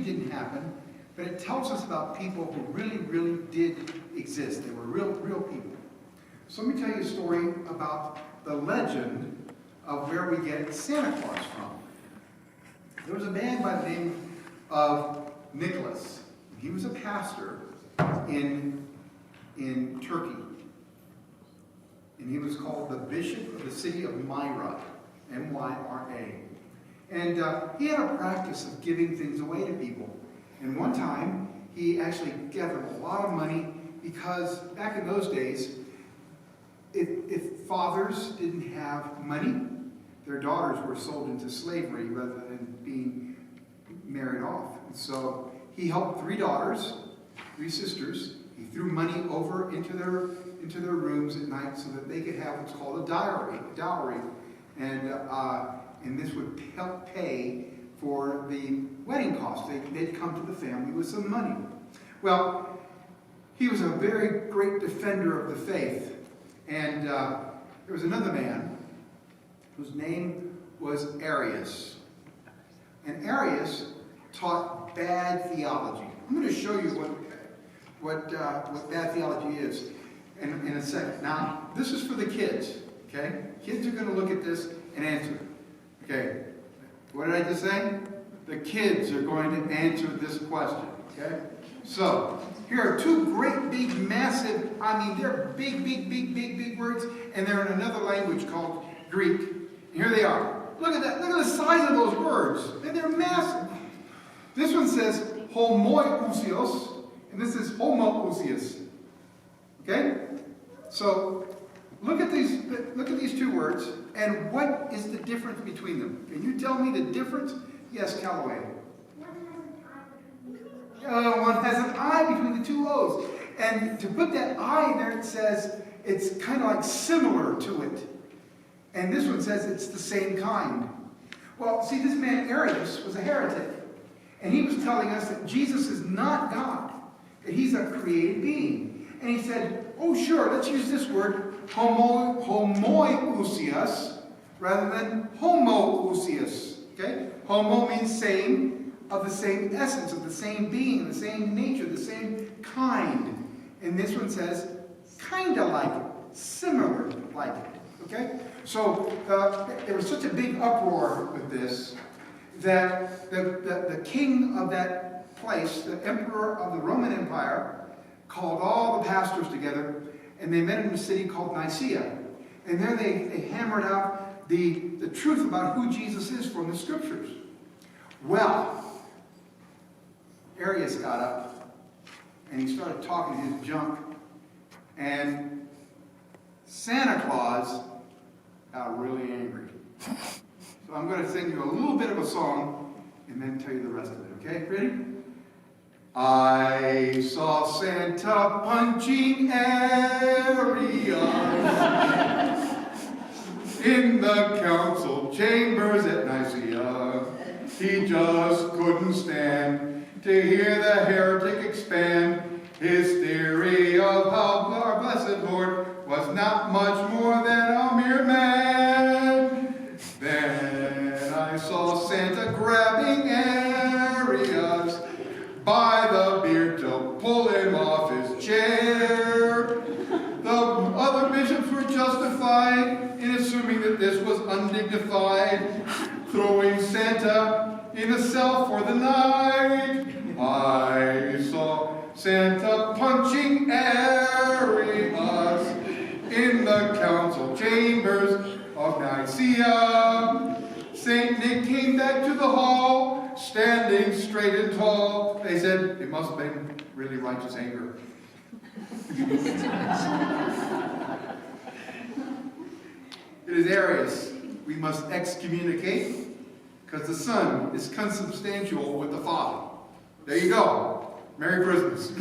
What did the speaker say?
didn't happen, but it tells us about people who really, really did exist. They were real people. So let me tell you a story about the legend of where we get Santa Claus from. There was a man by the name of Nicholas. He was a pastor in Turkey. And he was called the Bishop of the city of Myra, M-Y-R-A. And he had a practice of giving things away to people. And one time, he actually gathered a lot of money because back in those days, if fathers didn't have money, their daughters were sold into slavery rather than being married off. And so he helped 3 daughters, 3 sisters. He threw money over into their rooms at night so that they could have what's called a dowry. And this would help pay for the wedding costs. They'd come to the family with some money. Well, he was a very great defender of the faith. And there was another man whose name was Arius. And Arius taught bad theology. I'm going to show you what bad theology is in a second. Now, this is for the kids, okay? Kids are going to look at this and answer. Okay, what did I just say? The kids are going to answer this question, okay? So, here are 2 great, big, massive, they're big words, and they're in another language called Greek. And here they are. Look at that. Look at the size of those words. And they're massive. This one says homoousios, and this is homoousios. Okay? So, look at these 2 words, and what is the difference between them? Can you tell me the difference? Yes, Callaway. One has an I between the 2 O's. And to put that I in there, it says it's kind of like similar to it. And this one says it's the same kind. Well, see, this man Arius was a heretic. And he was telling us that Jesus is not God, that he's a created being. And he said, oh, sure, let's use this word, homoousios, rather than homoousios. Okay? Homo means same, of the same essence, of the same being, the same nature, the same kind. And this one says, kind of like it, similar like it. Okay? So there was such a big uproar with this that the king of that place, the emperor of the Roman Empire, called all the pastors together, and they met in a city called Nicaea. And there they hammered out the truth about who Jesus is from the Scriptures. Well, Arius got up, and he started talking his junk, and Santa Claus got really angry. So I'm going to sing you a little bit of a song, and then tell you the rest of it, okay? Ready? I saw Santa punching Arius in the council chambers at Nicaea. He just couldn't stand to hear the heretic expand his theory of how our blessed Lord was not much more than a mere man. Then I saw Santa grabbing Arius by the beard to pull him off his chair. The other bishops were justified in assuming that this was undignified, throwing Santa in a cell for the night. I saw Santa punching Arius in the council chambers of Nicaea. St. Nick came back to the hall, standing straight and tall. They said it must have been really righteous anger. It is Arius we must excommunicate, because the Son is consubstantial with the Father. There you go. Merry Christmas.